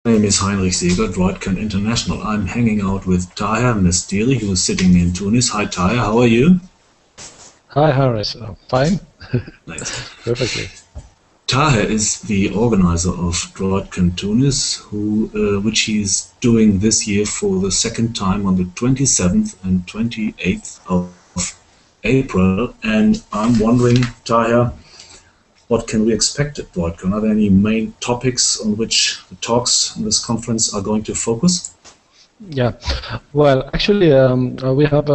name is Heinrich Seeger, Droidcon International. I'm hanging out with Taher Mestiri, who is sitting in Tunis. Hi Taher, how are you? Hi Harris, fine. Nice. Perfectly. Taher is the organizer of Droidcon Tunis, which he's doing this year for the second time on the 27th and 28th of April. And I'm wondering, Taher, what can we expect at Droidcon? Are there any main topics on which the talks in this conference are going to focus? Yeah, well, actually, we have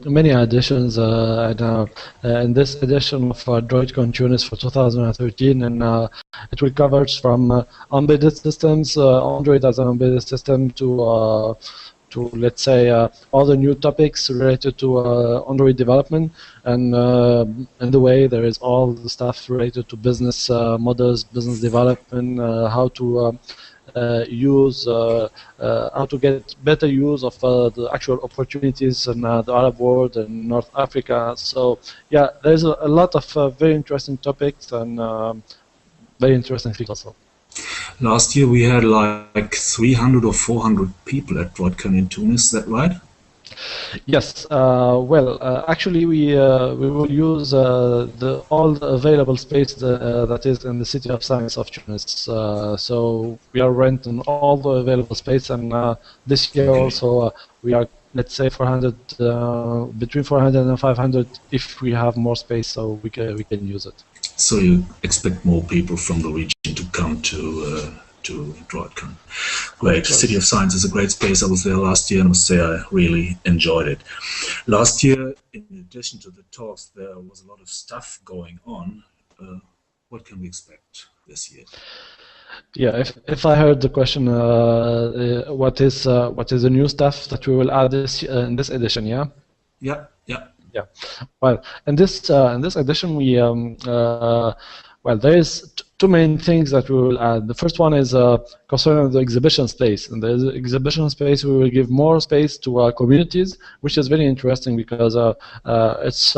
many editions in this edition of Droidcon Tunis for 2013, and it will cover from embedded systems, Android as an embedded system, to let's say all the new topics related to Android development, and in the way there is all the stuff related to business models, business development, how to use how to get better use of the actual opportunities in the Arab world and North Africa. So yeah, there's a lot of very interesting topics and very interesting things also. Last year we had like 300 or 400 people at Droidcon in Tunis, is that right? Yes, actually we will use all the available space that is in the City of Science of Tunis. So we are renting all the available space, and this year also we are, let's say, 400 between 400 and 500 if we have more space, so we can use it. So you expect more people from the region to come to Droidcon. Great. City of Science is a great space. I was there last year and I must say I really enjoyed it. Last year, in addition to the talks, there was a lot of stuff going on. What can we expect this year? Yeah, if I heard the question, what is the new stuff that we will add in this edition? Yeah. Yeah. Yeah. Well, in this edition, we there is two main things that we will add. The first one is concerning the exhibition space. And the exhibition space, we will give more space to our communities, which is very interesting because it's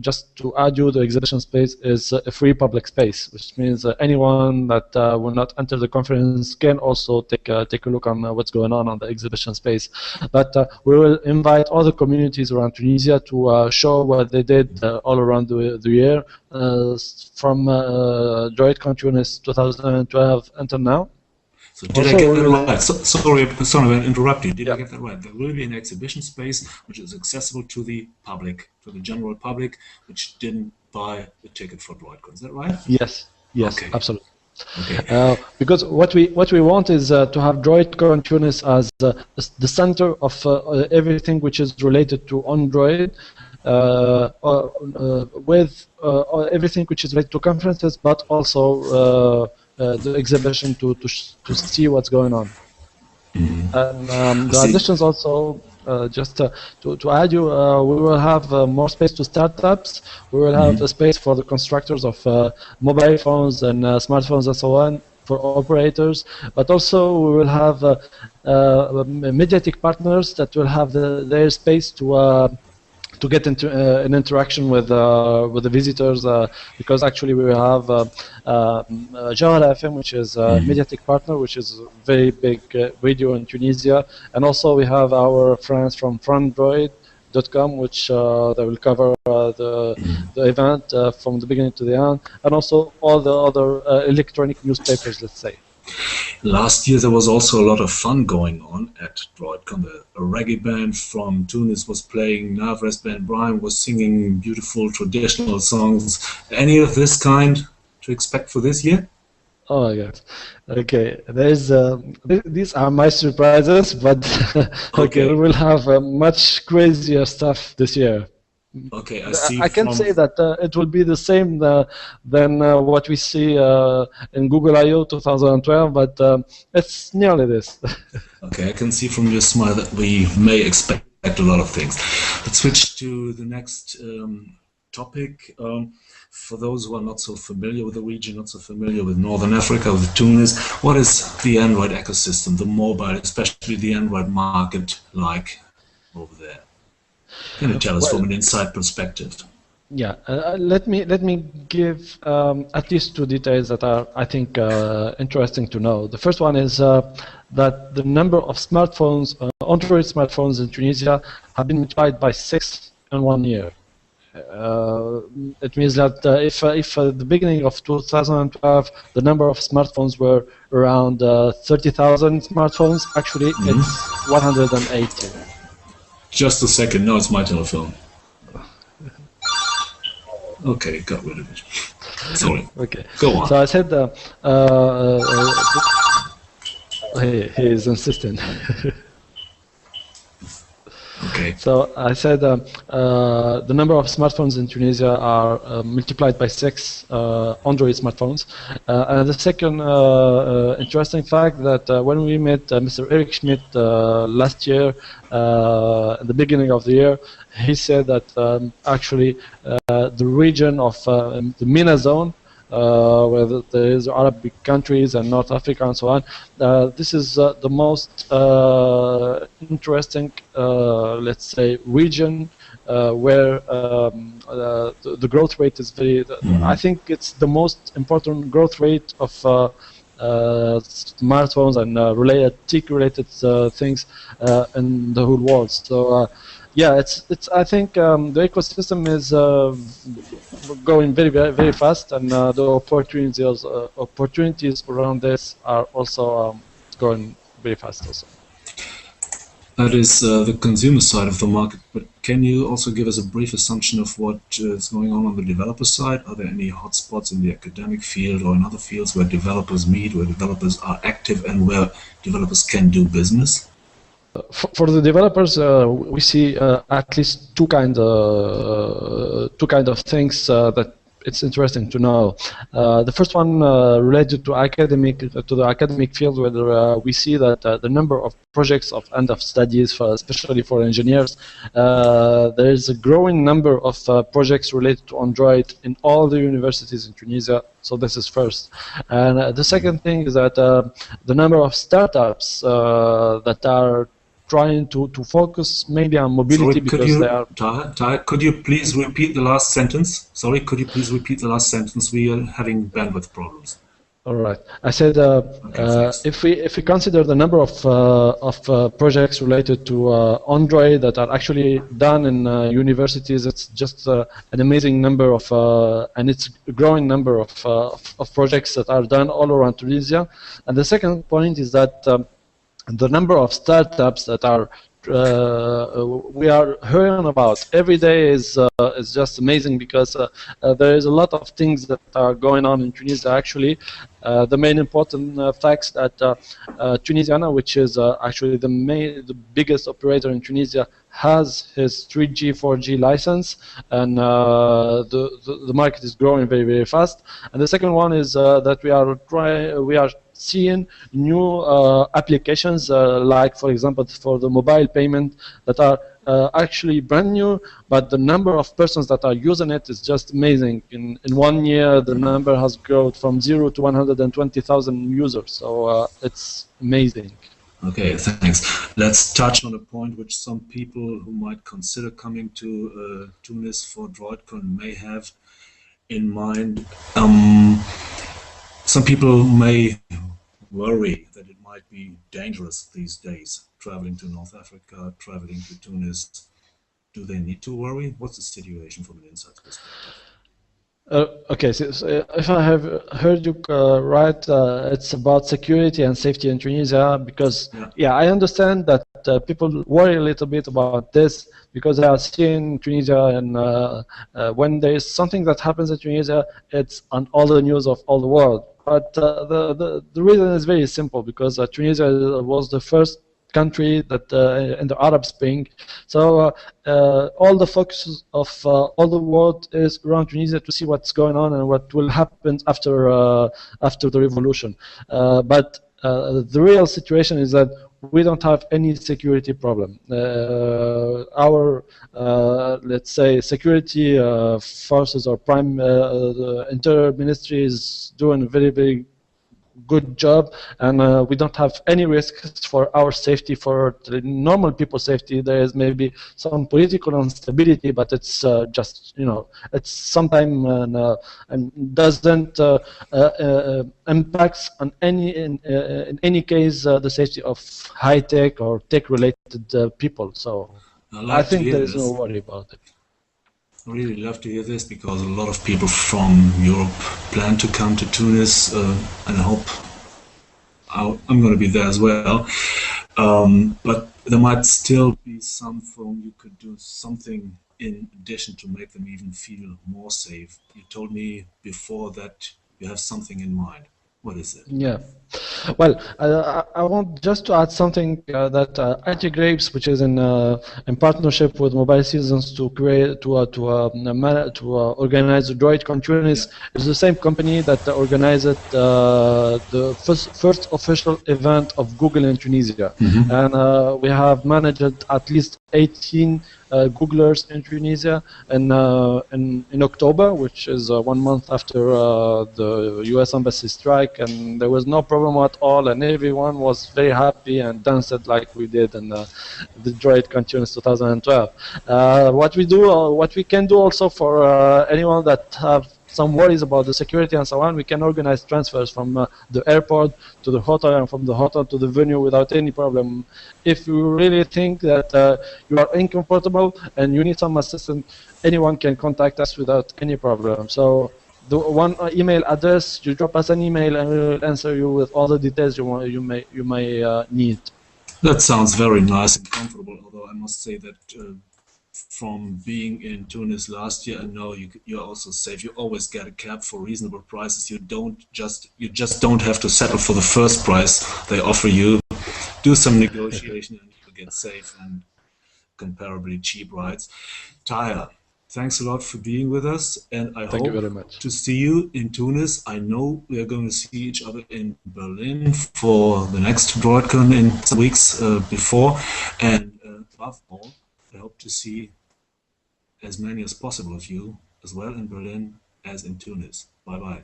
just to add you, the exhibition space is a free public space, which means anyone that will not enter the conference can also take a look on what's going on the exhibition space. But we will invite other communities around Tunisia to show what they did all around the year, from Droidcon Tunis 2012 until now. So did I get that right? Sorry to interrupt you. Did I get that right? There will be an exhibition space which is accessible to the public, to the general public, which didn't buy the ticket for Droidcon. Is that right? Yes, okay. Absolutely. Okay. Because what we want is to have Droidcon Tunis as the center of everything which is related to Android, with everything which is related to conferences, but also the exhibition to see what's going on. And the additions also, just to add you, we will have more space to startups. We will have a space for the constructors of mobile phones and smartphones and so on, for operators, but also we will have mediatic partners that will have their space to get into an interaction with the visitors, because actually we will have Jawhara FM, which is a mediatic partner, which is a very big radio in Tunisia, and also we have our friends from Droid.com, which they will cover the event from the beginning to the end, and also all the other electronic newspapers, let's say. Last year there was also a lot of fun going on at Droidcon. A reggae band from Tunis was playing, Navres Ben Brahim was singing beautiful traditional songs. Any of this kind to expect for this year? Oh my God. Okay, there's these are my surprises, but okay, we will have much crazier stuff this year. Okay, I see. I can say that it will be the same than what we see in Google I/O 2012, but it's nearly this. Okay, I can see from your smile that we may expect a lot of things. Let's switch to the next topic. For those who are not so familiar with the region, not so familiar with Northern Africa, with Tunis, what is the Android ecosystem, the mobile, especially the Android market, like over there? Can you tell us from an inside perspective? Yeah, let me give at least two details that are, I think, interesting to know. The first one is that the number of smartphones, Android smartphones in Tunisia, have been multiplied by 6 in 1 year. It means that if at the beginning of 2012 the number of smartphones were around 30,000 smartphones, actually it's 180. Just a second. No, it's my telephone. Okay, got rid of it. Sorry. Okay. Go on. So I said he is insistent. Okay. So I said the number of smartphones in Tunisia are multiplied by 6 Android smartphones. And the second interesting fact that when we met Mr. Eric Schmidt last year, at the beginning of the year, he said that actually the region of the MENA zone, where there is Arabic countries and North Africa and so on. This is the most interesting, let's say, region where the growth rate is very. I think it's the most important growth rate of smartphones and tech-related things in the whole world. So. Yeah, it's. I think the ecosystem is going very fast, and the opportunities around this are also going very fast also. That is the consumer side of the market, but can you also give us a brief assumption of what is going on the developer side? Are there any hotspots in the academic field or in other fields where developers meet, where developers are active, and where developers can do business? For the developers, we see at least two kind of things that it's interesting to know. The first one related to the academic field, where we see that the number of projects of end of studies, especially for engineers, there is a growing number of projects related to Android in all the universities in Tunisia. So this is first. And the second thing is that the number of startups that are trying to focus maybe on mobility. Sorry, they are. Taher, could you please repeat the last sentence? Sorry, could you please repeat the last sentence? We are having bandwidth problems. All right. I said if we consider the number of projects related to Android that are actually done in universities, it's just an amazing number of and it's a growing number of projects that are done all around Tunisia. And the second point is that the number of startups that are we are hearing about every day is just amazing, because there is a lot of things that are going on in Tunisia. Actually, the main important facts that Tunisiana, which is actually the biggest operator in Tunisia, has his 3G, 4G license, and the market is growing very fast. And the second one is that we are seeing new applications like, for example, for the mobile payment, that are actually brand new, but the number of persons that are using it is just amazing. In 1 year, the number has grown from 0 to 120,000 users, so it's amazing. Okay, thanks. Let's touch on a point which some people who might consider coming to Tunis for Droidcon may have in mind. Some people may worry that it might be dangerous these days, traveling to North Africa, traveling to Tunis. Do they need to worry? What's the situation from an inside perspective? Okay, so if I have heard you right, it's about security and safety in Tunisia, because yeah, I understand that people worry a little bit about this, because I see in Tunisia, and when there is something that happens in Tunisia, it's on all the news of all the world. But the reason is very simple, because Tunisia was the first country that in the Arab Spring, so all the focus of all the world is around Tunisia to see what's going on and what will happen after the revolution. But the real situation is that we don't have any security problem. Our let's say security forces or prime the interior ministry is doing very good job, and we don't have any risks for our safety, for the normal people's safety. There is maybe some political instability, but it's just, it's sometimes and doesn't impacts on in any case the safety of high tech or tech related people. So I think there is no worry about it. I really love to hear this, because a lot of people from Europe plan to come to Tunis, and I hope I'm going to be there as well. But there might still be some firm you could do something in addition to make them even feel more safe. You told me before that you have something in mind. What is it? Yeah. Well, I want just to add something that Anti-Grapes, which is in partnership with Mobile Seasons to create to organize the Droidcon Tunis, is the same company that organized the first official event of Google in Tunisia, and we have managed at least 18 Googlers in Tunisia, and in October, which is 1 month after the U.S. Embassy strike, and there was no problem at all, and everyone was very happy and danced like we did in the Droidcon Tunis 2012. What we can do also for anyone that have some worries about the security and so on, we can organize transfers from the airport to the hotel, and from the hotel to the venue without any problem. If you really think that you are uncomfortable and you need some assistance, anyone can contact us without any problem. So the one email address, you drop us an email and we will answer you with all the details you may need. That sounds very nice and comfortable, although I must say that from being in Tunis last year, I know you're also safe. You always get a cab for reasonable prices. You just don't have to settle for the first price they offer you. Do some negotiation and you get safe and comparably cheap rides. Taher, thanks a lot for being with us, and I Thank you hope very much. to see you in Tunis. I know we are going to see each other in Berlin for the next Droidcon in some weeks before, and above all, I hope to see as many as possible of you as well in Berlin as in Tunis. Bye-bye.